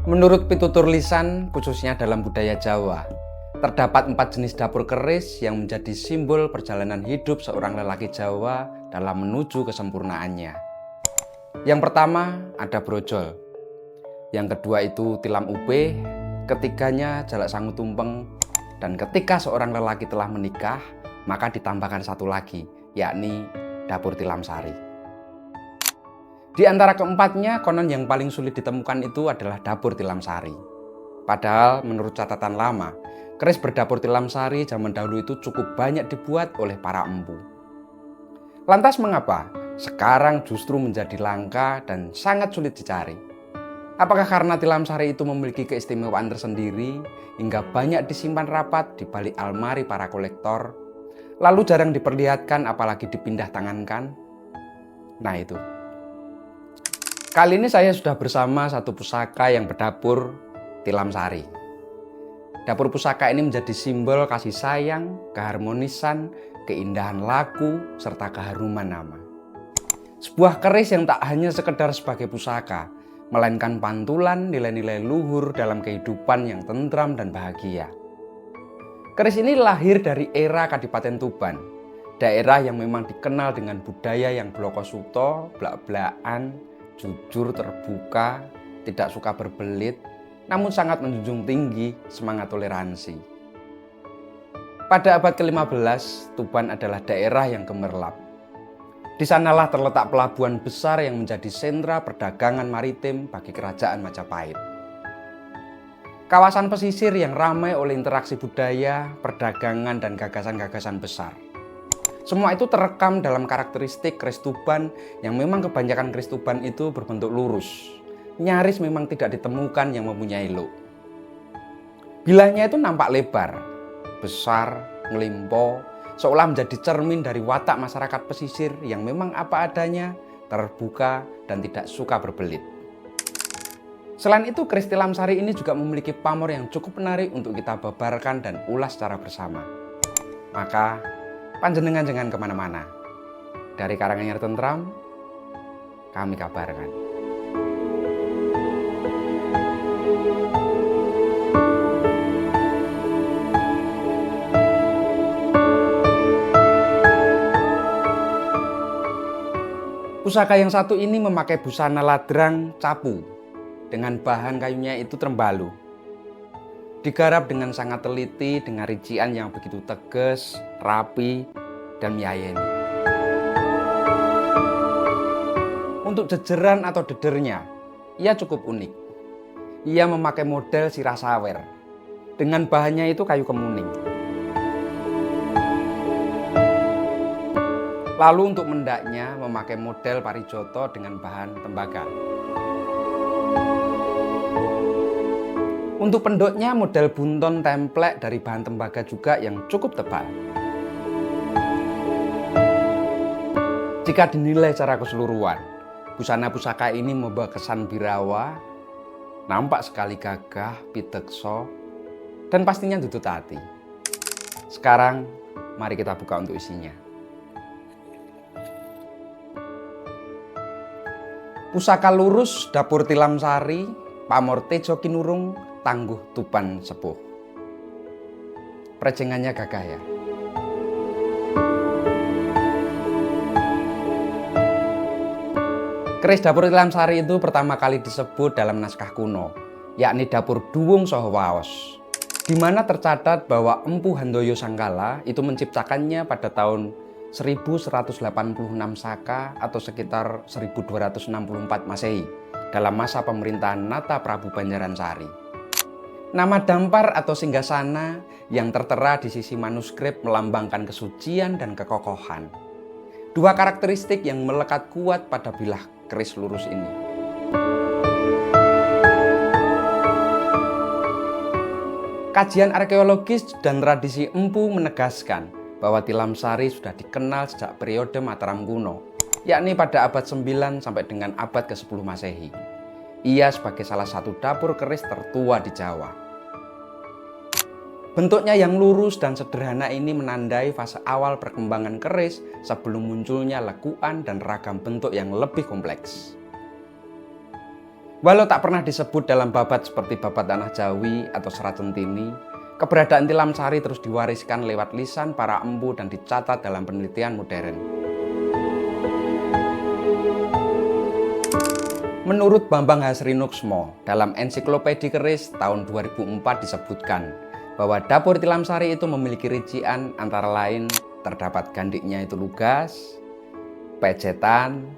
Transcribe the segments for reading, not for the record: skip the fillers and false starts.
Menurut pitutur lisan, khususnya dalam budaya Jawa, terdapat 4 jenis dapur keris yang menjadi simbol perjalanan hidup seorang lelaki Jawa dalam menuju kesempurnaannya. Yang pertama ada brojol, yang kedua itu tilam ubeh, ketiganya jalak sangu tumpeng, dan ketika seorang lelaki telah menikah, maka ditambahkan satu lagi, yakni dapur tilam sari. Di antara keempatnya, konon yang paling sulit ditemukan itu adalah dapur tilam sari. Padahal menurut catatan lama, keris berdapur tilam sari zaman dahulu itu cukup banyak dibuat oleh para empu. Lantas mengapa sekarang justru menjadi langka dan sangat sulit dicari? Apakah karena tilam sari itu memiliki keistimewaan tersendiri hingga banyak disimpan rapat di balik almari para kolektor, lalu jarang diperlihatkan apalagi dipindah tangankan? Nah itu. Kali ini saya sudah bersama satu pusaka yang berdapur tilam sari. Dapur pusaka ini menjadi simbol kasih sayang, keharmonisan, keindahan laku, serta keharuman nama. Sebuah keris yang tak hanya sekedar sebagai pusaka, melainkan pantulan nilai-nilai luhur dalam kehidupan yang tentram dan bahagia. Keris ini lahir dari era Kadipaten Tuban, daerah yang memang dikenal dengan budaya yang blokosuto, blak-blakan, jujur, terbuka, tidak suka berbelit, namun sangat menjunjung tinggi semangat toleransi. Pada abad ke-15, Tuban adalah daerah yang gemerlap. Di sanalah terletak pelabuhan besar yang menjadi sentra perdagangan maritim bagi kerajaan Majapahit. Kawasan pesisir yang ramai oleh interaksi budaya, perdagangan, dan gagasan-gagasan besar. Semua itu terekam dalam karakteristik keris Tuban yang memang kebanyakan keris Tuban itu berbentuk lurus. Nyaris memang tidak ditemukan yang mempunyai look. Bilahnya itu nampak lebar, besar, ngelimpo, seolah menjadi cermin dari watak masyarakat pesisir yang memang apa adanya, terbuka, dan tidak suka berbelit. Selain itu, keris tilam sari ini juga memiliki pamor yang cukup menarik untuk kita babarkan dan ulas secara bersama. Maka, panjenengan jangan kemana-mana. Dari Karanganyar Tentram, kami kabarkan. Pusaka yang satu ini memakai busana ladrang capu dengan bahan kayunya itu trembalu. Digarap dengan sangat teliti dengan rincian yang begitu tegas, rapi, dan menyayani. Untuk jejeran atau dedernya, ia cukup unik. Ia memakai model sirah sawer. Dengan bahannya itu kayu kemuning. Lalu untuk mendaknya memakai model parijoto dengan bahan tembaga. Untuk pendotnya model bunton templek dari bahan tembaga juga yang cukup tebal. Jika dinilai secara keseluruhan, busana pusaka ini membawa kesan birawa, nampak sekali gagah, pitekso, dan pastinya tutut hati. Sekarang, mari kita buka untuk isinya. Pusaka lurus dapur tilam sari, pamor tejo kinurung, tangguh Tuban sepuh. Prejengannya gagah ya. Keris dapur tilam sari itu pertama kali disebut dalam naskah kuno, yakni dapur Duwung Saha Waos, di mana tercatat bahwa Empu Handoyo Sangkala itu menciptakannya pada tahun 1186 Saka atau sekitar 1264 Masehi dalam masa pemerintahan Nata Prabu Banjaran-Sari. Nama dampar atau singgasana yang tertera di sisi manuskrip melambangkan kesucian dan kekokohan. Dua karakteristik yang melekat kuat pada bilah keris lurus ini. Kajian arkeologis dan tradisi empu menegaskan bahwa tilam sari sudah dikenal sejak periode Mataram kuno, yakni pada abad 9 sampai dengan abad ke-10 Masehi. Ia sebagai salah satu dapur keris tertua di Jawa. Bentuknya yang lurus dan sederhana ini menandai fase awal perkembangan keris sebelum munculnya lekuan dan ragam bentuk yang lebih kompleks. Walau tak pernah disebut dalam babat seperti babat Tanah Jawi atau Serat Centini, keberadaan tilam sari terus diwariskan lewat lisan para empu dan dicatat dalam penelitian modern. Menurut Bambang Hasrinuksmo, dalam Ensiklopedi Keris tahun 2004 disebutkan bahwa dapur tilam sari itu memiliki rincian antara lain terdapat gandiknya itu lugas, pejetan,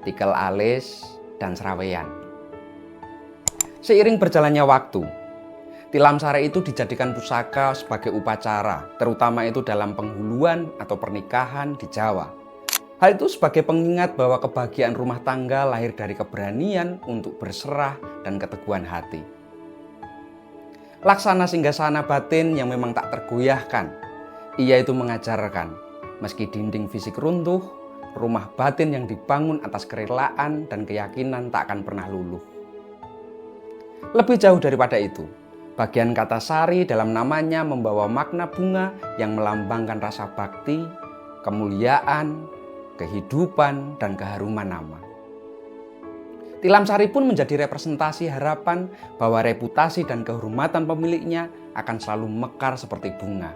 tikel alis, dan serawean. Seiring berjalannya waktu, tilam sari itu dijadikan pusaka sebagai upacara, terutama itu dalam penghuluan atau pernikahan di Jawa. Hal itu sebagai pengingat bahwa kebahagiaan rumah tangga lahir dari keberanian untuk berserah dan keteguhan hati. Laksana singgasana batin yang memang tak tergoyahkan. Ia itu mengajarkan, meski dinding fisik runtuh, rumah batin yang dibangun atas kerelaan dan keyakinan tak akan pernah luluh. Lebih jauh daripada itu, bagian kata sari dalam namanya membawa makna bunga yang melambangkan rasa bakti, kemuliaan, kehidupan, dan keharuman nama. Tilam sari pun menjadi representasi harapan bahwa reputasi dan kehormatan pemiliknya akan selalu mekar seperti bunga.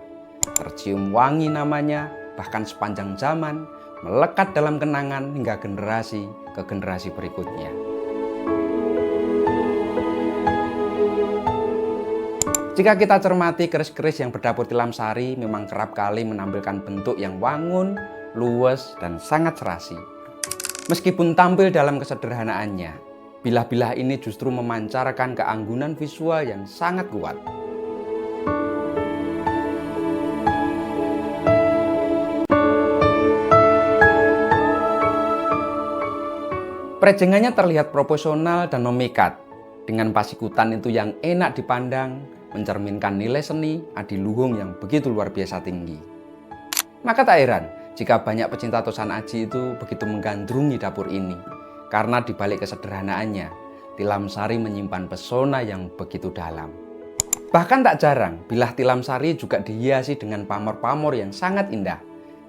Tercium wangi namanya, bahkan sepanjang zaman, melekat dalam kenangan hingga generasi ke generasi berikutnya. Jika kita cermati keris-keris yang berdapur tilam sari memang kerap kali menampilkan bentuk yang wangun, luwes, dan sangat serasi. Meskipun tampil dalam kesederhanaannya, bilah-bilah ini justru memancarkan keanggunan visual yang sangat kuat. Prejengannya terlihat proporsional dan memikat, dengan pasikutan itu yang enak dipandang, mencerminkan nilai seni adiluhung yang begitu luar biasa tinggi. Maka tak heran jika banyak pecinta tosan aji itu begitu menggandrungi dapur ini, karena di balik kesederhanaannya, tilam sari menyimpan pesona yang begitu dalam. Bahkan tak jarang, bilah tilam sari juga dihiasi dengan pamor-pamor yang sangat indah,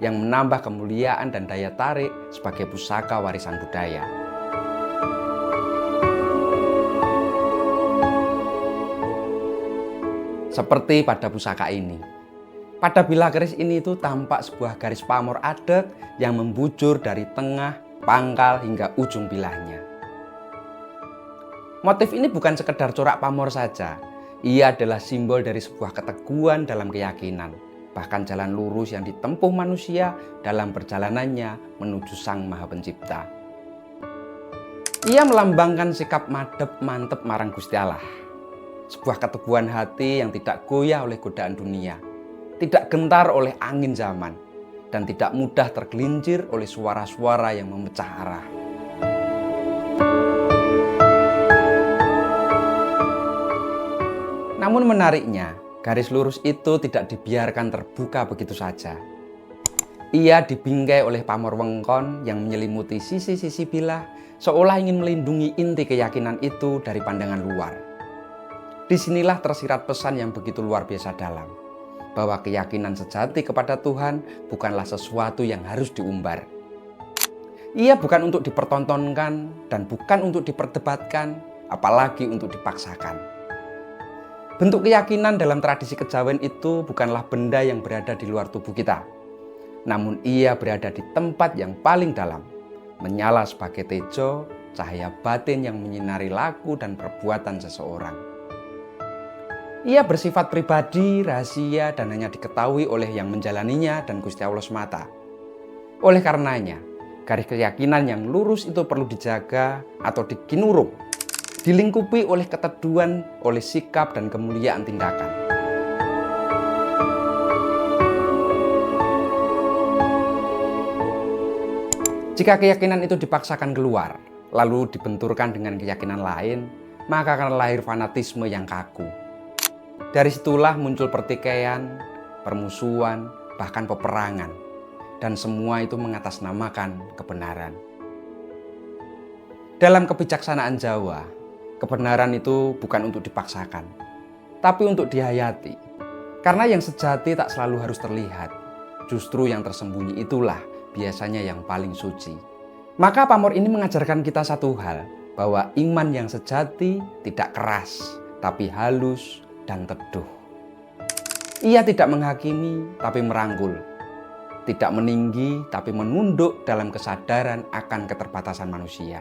yang menambah kemuliaan dan daya tarik sebagai pusaka warisan budaya. Seperti pada pusaka ini. Pada bilah keris ini itu tampak sebuah garis pamor adek yang membujur dari tengah, pangkal hingga ujung bilahnya. Motif ini bukan sekedar corak pamor saja. Ia adalah simbol dari sebuah keteguhan dalam keyakinan, bahkan jalan lurus yang ditempuh manusia dalam perjalanannya menuju Sang Maha Pencipta. Ia melambangkan sikap madep mantep marang Gusti Allah. Sebuah keteguhan hati yang tidak goyah oleh godaan dunia, tidak gentar oleh angin zaman, dan tidak mudah tergelincir oleh suara-suara yang memecah arah. Namun menariknya, garis lurus itu tidak dibiarkan terbuka begitu saja. Ia dibingkai oleh pamor wengkon yang menyelimuti sisi-sisi bilah, seolah ingin melindungi inti keyakinan itu dari pandangan luar. Disinilah tersirat pesan yang begitu luar biasa dalam, bahwa keyakinan sejati kepada Tuhan bukanlah sesuatu yang harus diumbar. Ia bukan untuk dipertontonkan dan bukan untuk diperdebatkan, apalagi untuk dipaksakan. Bentuk keyakinan dalam tradisi kejawen itu bukanlah benda yang berada di luar tubuh kita, namun ia berada di tempat yang paling dalam, menyala sebagai tejo, cahaya batin yang menyinari laku dan perbuatan seseorang. Ia bersifat pribadi, rahasia, dan hanya diketahui oleh yang menjalaninya dan Gusti Allah semata. Oleh karenanya, garis keyakinan yang lurus itu perlu dijaga atau dikinurung, dilingkupi oleh keteduhan, oleh sikap dan kemuliaan tindakan. Jika keyakinan itu dipaksakan keluar, lalu dibenturkan dengan keyakinan lain, maka akan lahir fanatisme yang kaku. Dari situlah muncul pertikaian, permusuhan, bahkan peperangan. Dan semua itu mengatasnamakan kebenaran. Dalam kebijaksanaan Jawa, kebenaran itu bukan untuk dipaksakan, tapi untuk dihayati. Karena yang sejati tak selalu harus terlihat. Justru yang tersembunyi itulah biasanya yang paling suci. Maka pamor ini mengajarkan kita satu hal, bahwa iman yang sejati tidak keras, tapi halus dan teduh. Ia tidak menghakimi, tapi merangkul. Tidak meninggi, tapi menunduk dalam kesadaran akan keterbatasan manusia.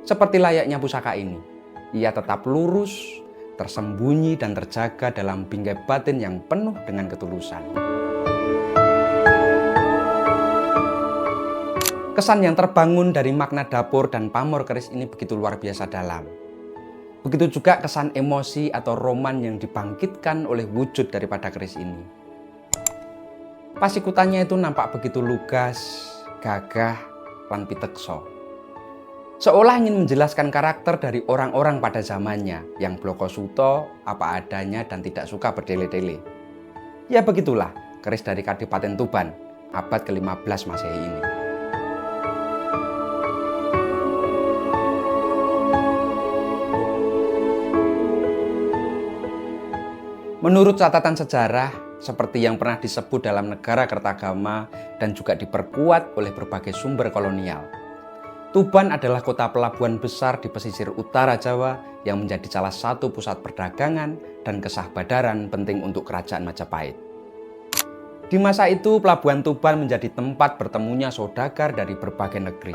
Seperti layaknya pusaka ini, ia tetap lurus, tersembunyi dan terjaga dalam bingkai batin yang penuh dengan ketulusan. Kesan yang terbangun dari makna dapur dan pamor keris ini begitu luar biasa dalam. Begitu juga kesan emosi atau roman yang dibangkitkan oleh wujud daripada keris ini. Pasikutannya itu nampak begitu lugas, gagah, lan pitekso. Seolah ingin menjelaskan karakter dari orang-orang pada zamannya yang blokosuto, apa adanya dan tidak suka berdele-dele. Ya begitulah keris dari Kadipaten Tuban abad ke-15 Masehi ini. Menurut catatan sejarah, seperti yang pernah disebut dalam Negara Kertagama dan juga diperkuat oleh berbagai sumber kolonial, Tuban adalah kota pelabuhan besar di pesisir utara Jawa yang menjadi salah satu pusat perdagangan dan kesahbadaran penting untuk Kerajaan Majapahit. Di masa itu, pelabuhan Tuban menjadi tempat bertemunya saudagar dari berbagai negeri,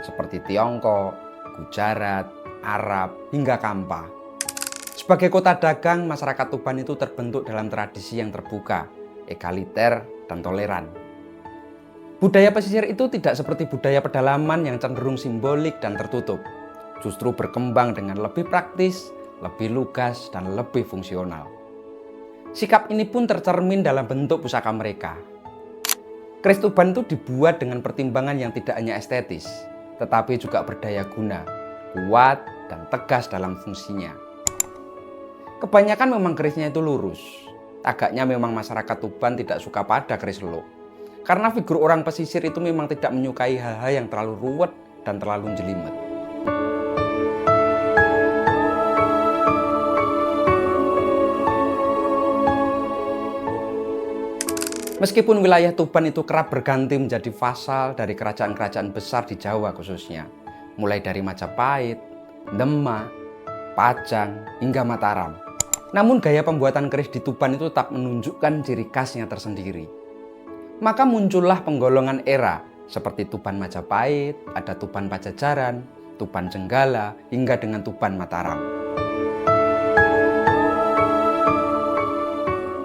seperti Tiongkok, Gujarat, Arab, hingga Kampa. Sebagai kota dagang, masyarakat Tuban itu terbentuk dalam tradisi yang terbuka, egaliter, dan toleran. Budaya pesisir itu tidak seperti budaya pedalaman yang cenderung simbolik dan tertutup. Justru berkembang dengan lebih praktis, lebih lugas, dan lebih fungsional. Sikap ini pun tercermin dalam bentuk pusaka mereka. Keris Tuban itu dibuat dengan pertimbangan yang tidak hanya estetis, tetapi juga berdaya guna, kuat, dan tegas dalam fungsinya. Kebanyakan memang kerisnya itu lurus. Agaknya memang masyarakat Tuban tidak suka pada keris leluk. Karena figur orang pesisir itu memang tidak menyukai hal-hal yang terlalu ruwet dan terlalu jelimet. Meskipun wilayah Tuban itu kerap berganti menjadi vasal dari kerajaan-kerajaan besar di Jawa khususnya, mulai dari Majapahit, Demak, Pajang, hingga Mataram. Namun gaya pembuatan keris di Tuban itu tetap menunjukkan ciri khasnya tersendiri. Maka muncullah penggolongan era seperti Tuban Majapahit, ada Tuban Pajajaran, Tuban Jenggala, hingga dengan Tuban Mataram.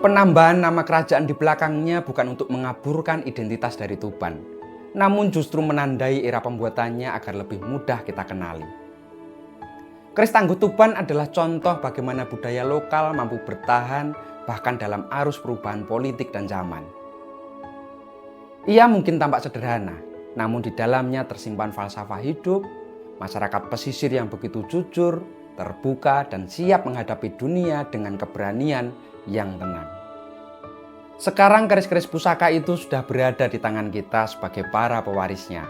Penambahan nama kerajaan di belakangnya bukan untuk mengaburkan identitas dari Tuban, namun justru menandai era pembuatannya agar lebih mudah kita kenali. Keris Tangguh Tuban adalah contoh bagaimana budaya lokal mampu bertahan bahkan dalam arus perubahan politik dan zaman. Ia mungkin tampak sederhana, namun di dalamnya tersimpan falsafah hidup, masyarakat pesisir yang begitu jujur, terbuka, dan siap menghadapi dunia dengan keberanian yang tenang. Sekarang keris-keris pusaka itu sudah berada di tangan kita sebagai para pewarisnya.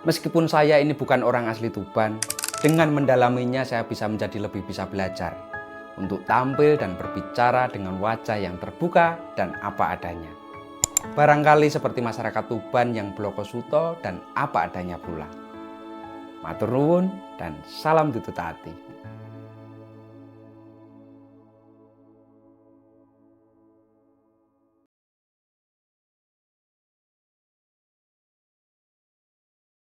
Meskipun saya ini bukan orang asli Tuban, dengan mendalaminya saya bisa menjadi lebih bisa belajar untuk tampil dan berbicara dengan wajah yang terbuka dan apa adanya. Barangkali seperti masyarakat Tuban yang blokosuto dan apa adanya pula. Matur nuwun dan salam tutut ati.